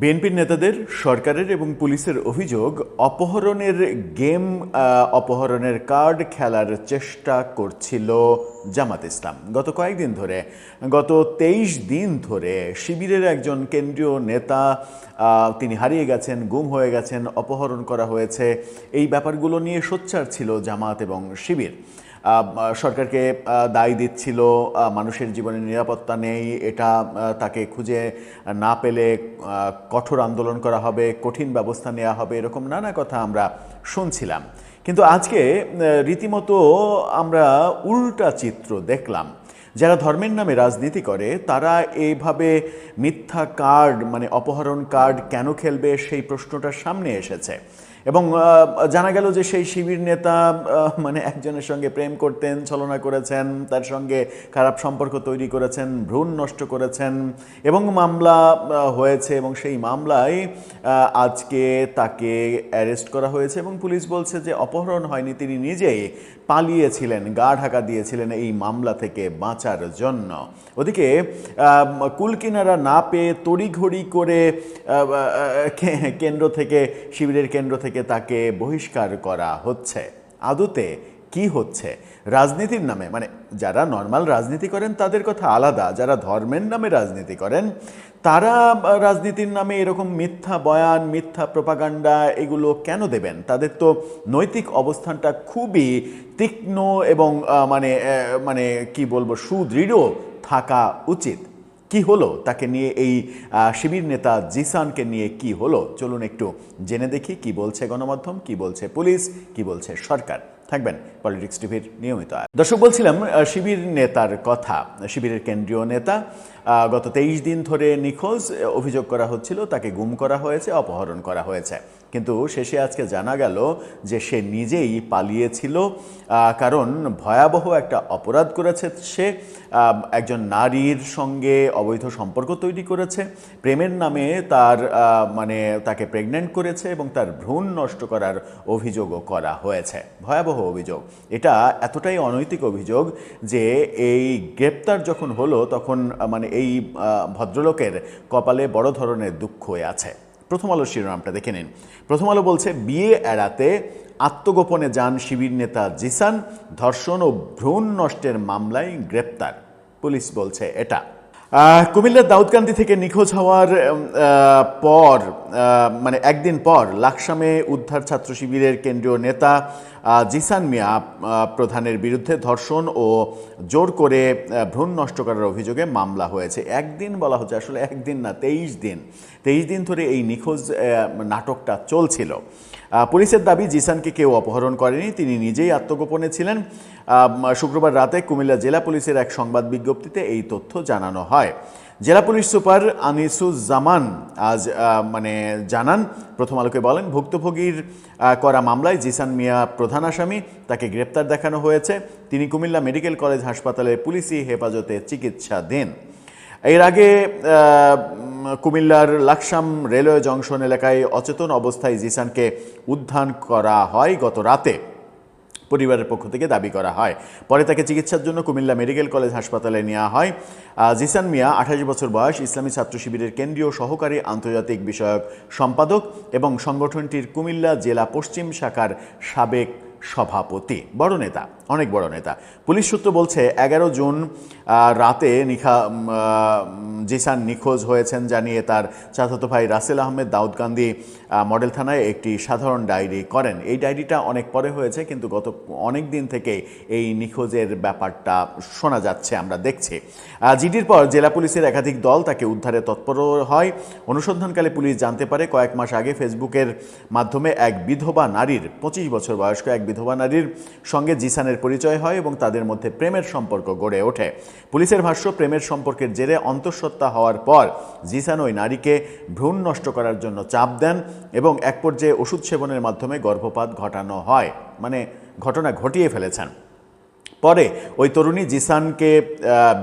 বিএনপির নেতাদের সরকারের এবং পুলিশের অভিযোগ অপহরণের গেম অপহরণের কার্ড খেলার চেষ্টা করছিল জামাত ইসলাম। গত 23 দিন ধরে শিবিরের একজন কেন্দ্রীয় নেতা তিনি হারিয়ে গেছেন, গুম হয়ে গেছেন, অপহরণ করা হয়েছে। এই ব্যাপারগুলো নিয়ে সোচ্চার ছিল জামাত এবং শিবির। সরকারকে দায় দিচ্ছিল মানুষের জীবনের নিরাপত্তা নেই, এটা তাকে খুঁজে না পেলে কঠোর আন্দোলন করা হবে, কঠিন ব্যবস্থা নেওয়া হবে, এরকম নানা কথা আমরা শুনছিলাম। কিন্তু আজকে রীতিমতো আমরা উল্টা চিত্র দেখলাম। যারা ধর্মের নামে রাজনীতি করে তারা এইভাবে মিথ্যা কার্ড মানে অপহরণ কার্ড কেন খেলবে সেই প্রশ্নটা সামনে এসেছে। এবং জানা গেল যে সেই শিবির নেতা মানে একজনের সঙ্গে প্রেম করতেন, ছলনা করেছেন, তার সঙ্গে খারাপ সম্পর্ক তৈরি করেছেন, ভ্রূণ নষ্ট করেছেন এবং মামলা হয়েছে এবং সেই মামলায় আজকে তাকে অ্যারেস্ট করা হয়েছে এবং পুলিশ বলছে যে অপহরণ হয়নি, তিনি নিজেই পালিয়েছিলেন, গা ঢাকা দিয়েছিলেন এই মামলা থেকে বাঁচার জন্য। ওদিকে কুলকিনারা না পেয়ে তড়িঘড়ি করে কেন্দ্র থেকে, শিবিরের কেন্দ্র থেকে তাকে বহিষ্কার করা হচ্ছে। আদতে কি হচ্ছে? রাজনীতির নামে, মানে যারা নর্মাল রাজনীতি করেন তাদের কথা আলাদা, যারা ধর্মের নামে রাজনীতি করেন তারা রাজনীতির নামে এরকম মিথ্যা বয়ান, মিথ্যা প্রোপাগান্ডা এগুলো কেন দেবেন? তাদের তো নৈতিক অবস্থানটা খুবই তীক্ষ্ণ এবং মানে কি বলবো, সুদৃঢ় থাকা উচিত। কি হলো তাকে নিয়ে, এই শিবির নেতা জিসানকে নিয়ে কি হলো? চলুন একটু জেনে দেখি কি বলছে গণমাধ্যম, কি বলছে পুলিশ, কি বলছে সরকার। থাকবেন পলিটিক্স টিভির নিয়মিত দর্শক। বলছিলাম শিবির নেতার কথা। শিবিরের কেন্দ্রীয় নেতা গত 23 দিন ধরে নিখোঁজ, অভিযোগ করা হচ্ছিল তাকে গুম করা হয়েছে, অপহরণ করা হয়েছে। কিন্তু শেষে আজকে জানা গেল যে সে নিজেই পালিয়েছিল, কারণ ভয়াবহ একটা অপরাধ করেছে সে। একজন নারীর সঙ্গে অবৈধ সম্পর্ক তৈরি করেছে, প্রেমের নামে তার তাকে প্রেগন্যান্ট করেছে এবং তার ভ্রূণ নষ্ট করার অভিযোগও করা হয়েছে। ভয়াবহ অভিযোগ। এটা এতটাই অনৈতিক অভিযোগ যে এই গ্রেপ্তার যখন হলো তখন এই ভদ্রলোকের কপালে বড় ধরনের দুঃখ হয়ে আছে। প্রথম আলোর শিরোনামটা দেখে নিন। প্রথম আলো বলছে, বিয়ে এড়াতে আত্মগোপনে যান শিবির নেতা জিসান, ধর্ষণ ও ভ্রূণ নষ্টের মামলায় গ্রেপ্তার। পুলিশ বলছে এটা। কুমিল্লার দাউদকান্দি থেকে নিখোঁজ হওয়ার পর একদিন পর লাকসামে উদ্ধার ছাত্র শিবিরের কেন্দ্রীয় নেতা জিসান মিয়া প্রধানের বিরুদ্ধে ধর্ষণ ও জোর করে ভ্রূণ নষ্ট করার অভিযোগে মামলা হয়েছে। একদিন বলা হচ্ছে, আসলে একদিন না, 23 দিন ধরে এই নিখোঁজ নাটকটা চলছিল। পুলিশের দাবি জিসানকে কেউ অপহরণ করেনি, তিনি নিজেই আত্মগোপনে ছিলেন। শুক্রবার রাতে কুমিল্লা জেলা পুলিশের এক সংবাদ বিজ্ঞপ্তিতে এই তথ্য জানানো হয়। জেলা পুলিশ সুপার আনিসুজ্জামান আজ জানান, প্রথম আলোকে বলেন, ভুক্তভোগীর করা মামলায় জিসান মিয়া প্রধান আসামি, তাকে গ্রেপ্তার দেখানো হয়েছে। তিনি কুমিল্লা মেডিকেল কলেজ হাসপাতালে পুলিশি হেফাজতে চিকিৎসাধীন। এর আগে কুমিল্লার লাকসাম রেলওয়ে জংশন এলাকায় অচেতন অবস্থায় জিসানকে উদ্ধার করা হয় গত রাতে, পরিবারের পক্ষ থেকে দাবি করা হয়। পরে তাকে চিকিৎসার জন্য কুমিল্লা মেডিকেল কলেজ হাসপাতালে নেওয়া হয়। জিসান মিয়া 28 বছর বয়স, ইসলামী ছাত্র শিবিরের কেন্দ্রীয় সহকারী আন্তর্জাতিক বিষয়ক সম্পাদক এবং সংগঠনটির কুমিল্লা জেলা পশ্চিম শাখার সাবেক সভাপতি। বড় নেতা, অনেক বড় নেতা। পুলিশ সূত্র বলছে 11 জুন রাতে জিসান নিখোঁজ হয়েছেন জানিয়ে তার চাচাতো ভাই রাসেল আহমেদ দাউদকান্দি মডেল থানায় একটি সাধারণ ডায়েরি করেন। এই ডায়েরিটা অনেক পরে হয়েছে, কিন্তু গত অনেক দিন থেকে এই নিখোঁজের ব্যাপারটা শোনা যাচ্ছে, আমরা দেখছি। জিডির পর জেলা পুলিশের একাধিক দল তাকে উদ্ধারে তৎপর হয়। অনুসন্ধানকালে পুলিশ জানতে পারে কয়েক মাস আগে ফেসবুকের মাধ্যমে এক বিধবা নারীর, 25 বছর বয়স্ক এক বিধবা নারীর সঙ্গে জিসানের পরিচয় হয় এবং তাদের মধ্যে প্রেমের সম্পর্ক গড়ে ওঠে। পুলিশের ভাষ্য, প্রেমের সম্পর্কের জেরে অন্তঃসত্ত্বা হওয়ার পর জিসান ওই নারীকে ভ্রূণ নষ্ট করার জন্য চাপ দেন এবং এক পর্যায়ে ওষুধ সেবনের মাধ্যমে গর্ভপাত ঘটানো হয়, ঘটনা ঘটিয়ে ফেলেছেন। পরে ওই তরুণী জিসানকে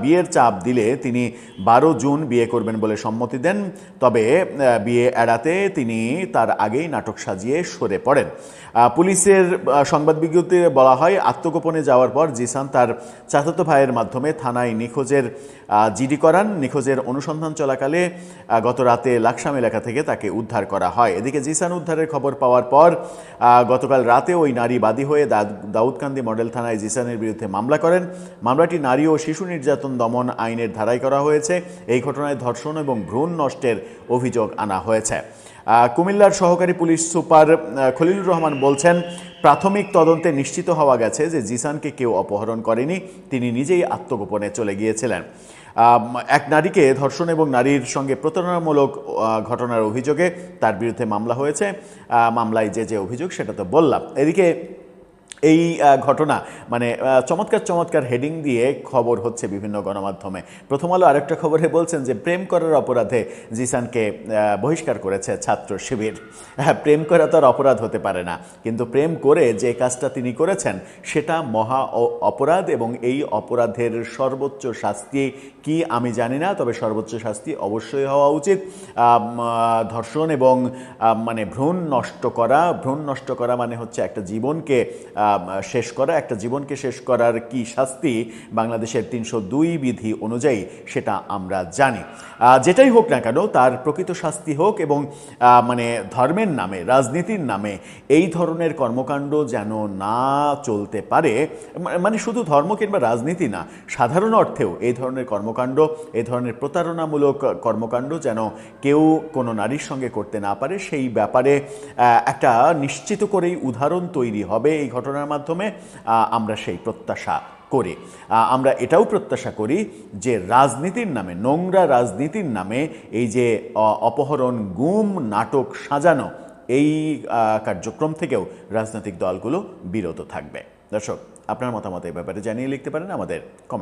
বিয়ের চাপ দিলে তিনি 12 জুন বিয়ে করবেন বলে সম্মতি দেন। তবে বিয়ে এড়াতে তিনি তার আগেই নাটক সাজিয়ে সরে পড়েন। পুলিশের সংবাদ বিজ্ঞপ্তিতে বলা হয়, আত্মগোপনে যাওয়ার পর জিসান তার চাচাতো ভাইয়ের মাধ্যমে থানায় নিখোঁজের জিডি করান। নিখোঁজের অনুসন্ধান চলাকালে গত রাতে লাকসাম এলাকা থেকে তাকে উদ্ধার করা হয়। এদিকে জিসান উদ্ধারের খবর পাওয়ার পর গতকাল রাতে ওই নারী বাদী হয়ে দাউদকান্দি মডেল থানায় জিসানের বিরুদ্ধে মামলা করেন। মামলাটি নারী ও শিশু নির্যাতন দমন আইনের ধারায় করা হয়েছে। এই ঘটনায় ধর্ষণ এবং ভ্রূণ নষ্টের অভিযোগ আনা হয়েছে। কুমিল্লার সহকারী পুলিশ সুপার খলিলুর রহমান বলছেন, প্রাথমিক তদন্তে নিশ্চিত হওয়া গেছে যে জিসানকে কেউ অপহরণ করেনি, তিনি নিজেই আত্মগোপনে চলে গিয়েছিলেন। এক নারীকে ধর্ষণ এবং নারীর সঙ্গে প্রতারণামূলক ঘটনার অভিযোগে তার বিরুদ্ধে মামলা হয়েছে। মামলায় যে অভিযোগ সেটা তো বললাম। এদিকে এই ঘটনা মানে চমৎকার চমৎকার হেডিং দিয়ে খবর হচ্ছে বিভিন্ন গণমাধ্যমে। প্রথম আলো আরেকটা খবরে বলছেন যে প্রেম করার অপরাধে জিসানকে বহিষ্কার করেছে ছাত্র শিবির। প্রেম করা তো আর অপরাধ হতে পারে না, কিন্তু প্রেম করে যে কাজটা তিনি করেছেন সেটা মহা অপরাধ, এবং এই অপরাধের সর্বোচ্চ শাস্তি কি আমি জানি না, তবে সর্বোচ্চ শাস্তি অবশ্যই হওয়া উচিত। ধর্ষণ এবং মানে ভ্রূণ নষ্ট করা মানে হচ্ছে একটা জীবনকে শেষ করা। একটা জীবনকে শেষ করার কি শাস্তি বাংলাদেশের 302 বিধি অনুযায়ী সেটা আমরা জানি। যেটাই হোক না কেন তার প্রকৃত শাস্তি হোক, এবং মানে ধর্মের নামে, রাজনীতির নামে এই ধরনের কর্মকাণ্ড যেন না চলতে পারে। মানে শুধু ধর্ম কিংবা রাজনীতি না, সাধারণ অর্থেও এই ধরনের কর্মকাণ্ড, এই ধরনের প্রতারণামূলক কর্মকাণ্ড যেন কেউ কোনো নারীর সঙ্গে করতে না পারে, সেই ব্যাপারে একটা নিশ্চিত করেই উদাহরণ তৈরি হবে এই ঘটনার মাধ্যমে। আমরা সেই প্রত্যাশা করি। আমরা এটাও প্রত্যাশা করি যে রাজনীতির নামে, নোংরা রাজনীতির নামে এই যে অপহরণ, গুম, নাটক সাজানো, এই কার্যক্রম থেকেও রাজনৈতিক দলগুলো বিরত থাকবে। দর্শক, আপনার মতামত এই ব্যাপারে জানিয়ে লিখতে পারেন আমাদের কমেন্ট।